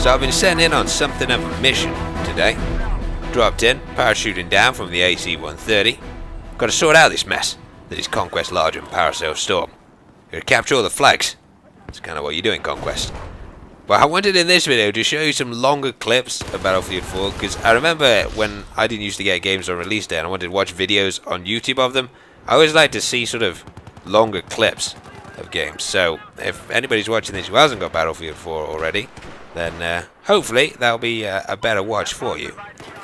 So I've been sent in on something of a mission today. Dropped in, parachuting down from the AC-130. Got to sort out this mess that is Conquest Large and Parasail Storm. Gotta capture all the flags. That's kind of what you're doing, Conquest. But I wanted in this video to show you some longer clips of Battlefield 4, because I remember when I didn't used to get games on release day and I wanted to watch videos on YouTube of them, I always like to see sort of longer clips of games. So if anybody's watching this who hasn't got Battlefield 4 already, then hopefully that'll be a better watch for you.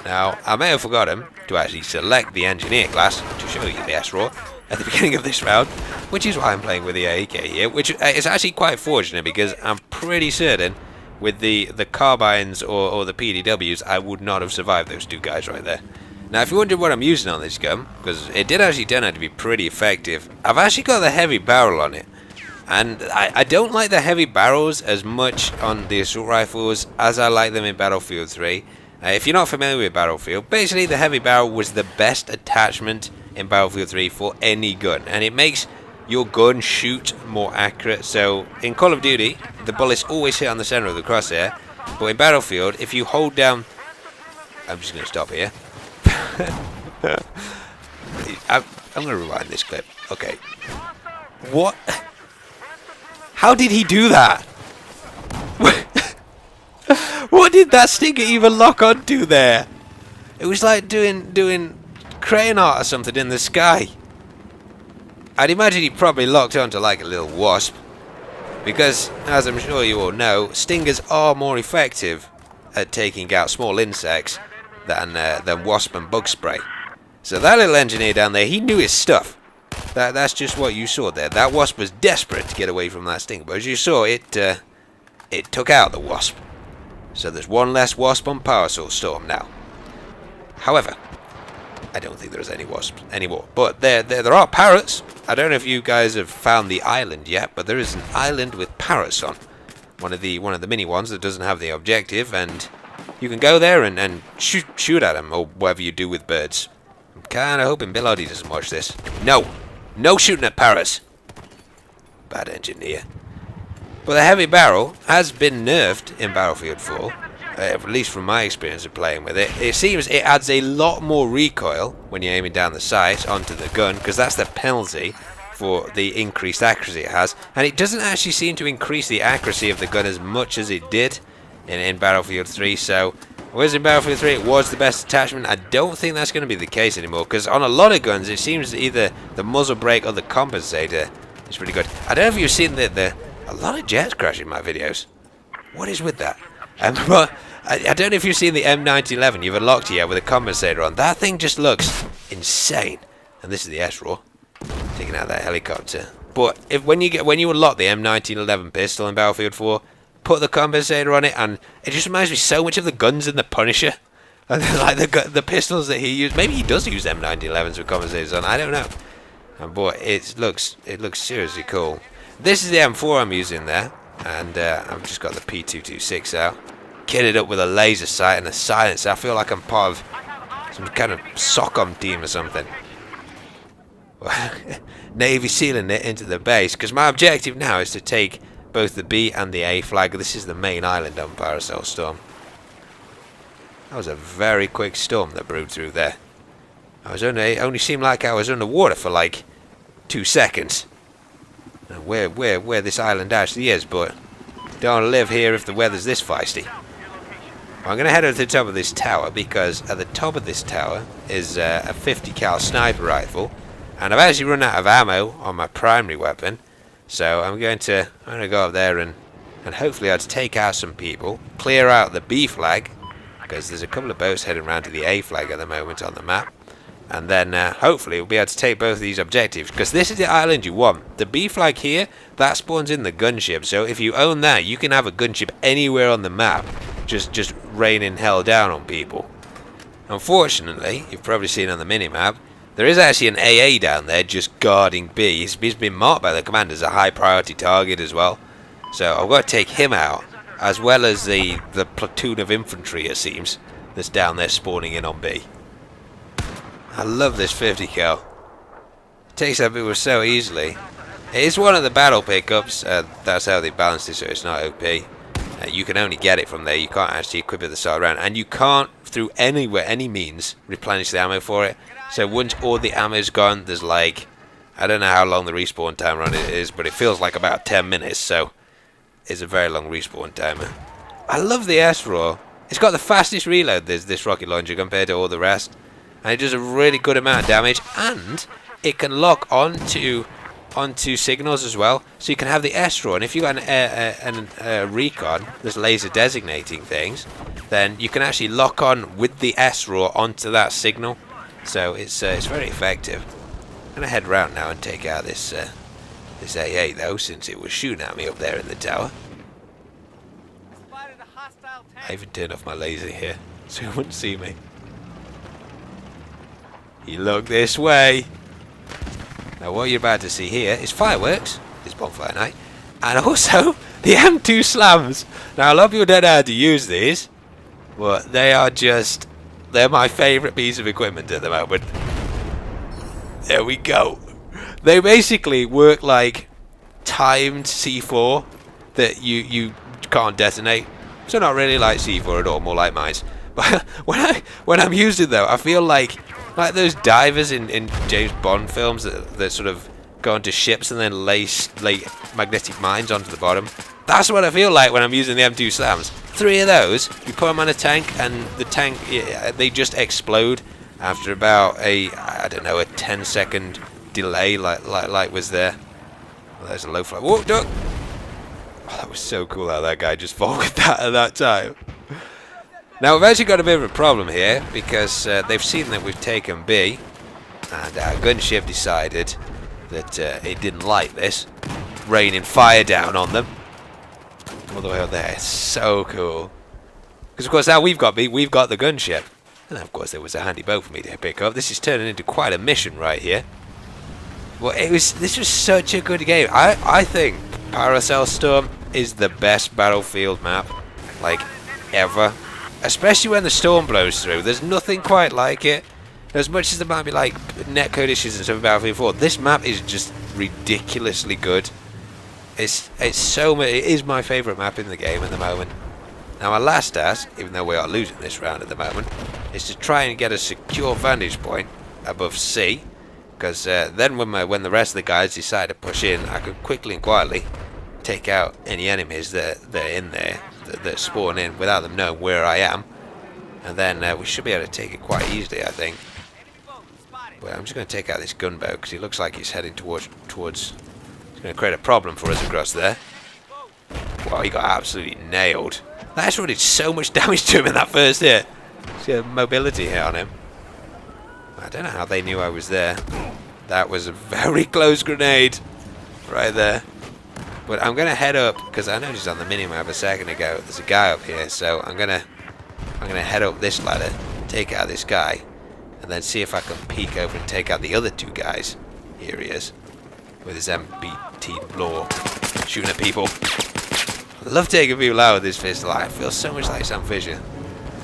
Now, I may have forgotten to actually select the Engineer class to show you the SRAW at the beginning of this round, which is why I'm playing with the AK here, which is actually quite fortunate because I'm pretty certain with the carbines or the PDWs I would not have survived those two guys right there. Now if you wonder what I'm using on this gun, because it did actually turn out to be pretty effective, I've actually got the heavy barrel on it. And I don't like the heavy barrels as much on the assault rifles as I like them in Battlefield 3. If you're not familiar with Battlefield, basically the heavy barrel was the best attachment in Battlefield 3 for any gun, and it makes your gun shoot more accurate. So in Call of Duty, the bullets always hit on the center of the crosshair, but in Battlefield, if you hold down... I'm just going to stop here. I'm going to rewind this clip. Okay. What? How did he do that? What did that stinger even lock onto there? It was like doing crane art or something in the sky. I'd imagine he probably locked onto like a little wasp, because as I'm sure you all know, stingers are more effective at taking out small insects than wasp and bug spray. So that little engineer down there, he knew his stuff. That's just what you saw there. That wasp was desperate to get away from that stinger, but as you saw, it took out the wasp. So there's one less wasp on Parasail Storm now. However, I don't think there's any wasps anymore. But there are parrots. I don't know if you guys have found the island yet, but there is an island with parrots on. One of the mini ones that doesn't have the objective, and you can go there and shoot at them, or whatever you do with birds. I'm kind of hoping Bill Oddie doesn't watch this. No shooting at parrots. Bad engineer. But the heavy barrel has been nerfed in Battlefield 4, at least from my experience of playing with it. It seems it adds a lot more recoil when you're aiming down the sights onto the gun, because that's the penalty for the increased accuracy it has. And it doesn't actually seem to increase the accuracy of the gun as much as it did in Battlefield 3. So, whereas in Battlefield 3 it was the best attachment, I don't think that's going to be the case anymore, because on a lot of guns it seems either the muzzle brake or the compensator is pretty good. I don't know if you've seen a lot of jets crash in my videos. What is with that? But I don't know if you've seen the M1911 you've unlocked here with a compensator on. That thing just looks insane. And this is the SRAW taking out that helicopter. But when you unlock the M1911 pistol in Battlefield 4, put the compensator on it, and it just reminds me so much of the guns in the Punisher. And like the pistols that he used. Maybe he does use M1911s with compensators on. I don't know. But it looks seriously cool. This is the M4 I'm using there, and I've just got the P226 out, kitted up with a laser sight and a silencer. I feel like I'm part of some kind of SOCOM team or something. Navy sealing it into the base, because my objective now is to take both the B and the A flag. This is the main island on Parasail Storm. That was a very quick storm that brewed through there. It only seemed like I was underwater for like 2 seconds. Where this island actually is, but don't want to live here if the weather's this feisty. I'm going to head over to the top of this tower, because at the top of this tower is a 50 cal sniper rifle, and I've actually run out of ammo on my primary weapon, so I'm going to go up there and hopefully I'll take out some people, clear out the B flag, because there's a couple of boats heading around to the A flag at the moment on the map. And then hopefully we'll be able to take both of these objectives, because this is the island you want. The B flag here, that spawns in the gunship. So if you own that, you can have a gunship anywhere on the map, just raining hell down on people. Unfortunately, you've probably seen on the minimap, there is actually an AA down there just guarding B. He's been marked by the commander as a high priority target as well. So I've got to take him out, as well as the platoon of infantry, it seems, that's down there spawning in on B. I love this 50 cal. It takes that people so easily. It is one of the battle pickups. That's how they balanced it, so it's not OP. You can only get it from there. You can't actually equip it the start round, and you can't through any means replenish the ammo for it. So once all the ammo's gone, there's like, I don't know how long the respawn timer on it is, but it feels like about 10 minutes. So it's a very long respawn timer. I love the SRAW. It's got the fastest reload, this rocket launcher, compared to all the rest, and it does a really good amount of damage, and it can lock onto signals as well, so you can have the SRAW, and if you've got a recon that's laser designating things, then you can actually lock on with the SRAW onto that signal, so it's very effective. I'm going to head around now and take out this AA though, since it was shooting at me up there in the tower. I even turned off my laser here, so it wouldn't see me. You look this way. Now what you're about to see here is fireworks, it's bonfire night, and also the M2 slams. Now a lot of people don't know how to use these, but they're my favourite piece of equipment at the moment. There we go. They basically work like timed C4 that you can't detonate. So not really like C4 at all, more like mines. But when I'm using though, I feel like those divers in James Bond films that sort of go onto ships and then lay magnetic mines onto the bottom. That's what I feel like when I'm using the M2 slams. 3 of those, you put them on a tank, and the tank, they just explode after about a 10-second delay, like was there. Well, there's a low fly. Whoa, duck! Oh, that was so cool how that guy just fought with that at that time. Now we've actually got a bit of a problem here, because they've seen that we've taken B, and our gunship decided that it didn't like this, raining fire down on them all the way up there. It's so cool, because of course now we've got B, we've got the gunship, and of course there was a handy boat for me to pick up. This is turning into quite a mission right here. Well, this was such a good game. I think Paracel Storm is the best Battlefield map, like, ever. Especially when the storm blows through. There's nothing quite like it. As much as there might be like netcode issues and stuff about Battlefield 4, this map is just ridiculously good. It is my favourite map in the game at the moment. Now my last task, even though we are losing this round at the moment, is to try and get a secure vantage point above C, because then when the rest of the guys decide to push in, I can quickly and quietly take out any enemies that are in there that spawn in without them knowing where I am, and then we should be able to take it quite easily, I think. But I'm just going to take out this gunboat because he looks like he's heading towards. It's going to create a problem for us across there. Wow, he got absolutely nailed. That actually did so much damage to him in that first hit. See a mobility hit on him. I don't know how they knew I was there. That was a very close grenade right there. But I'm going to head up, because I noticed on the minimap a second ago there's a guy up here, so I'm gonna head up this ladder, take out this guy, and then see if I can peek over and take out the other 2 guys. Here he is, with his MBT blow, shooting at people. I love taking people out with this pistol. I feel so much like Sam Fisher.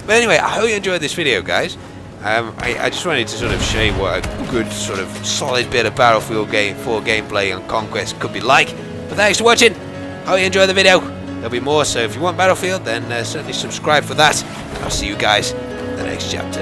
But anyway, I hope you enjoyed this video, guys. I just wanted to sort of show you what a good sort of solid bit of Battlefield 4 gameplay on Conquest could be like. But thanks for watching. Hope you enjoyed the video. There'll be more, so if you want Battlefield, then certainly subscribe for that. And I'll see you guys in the next chapter.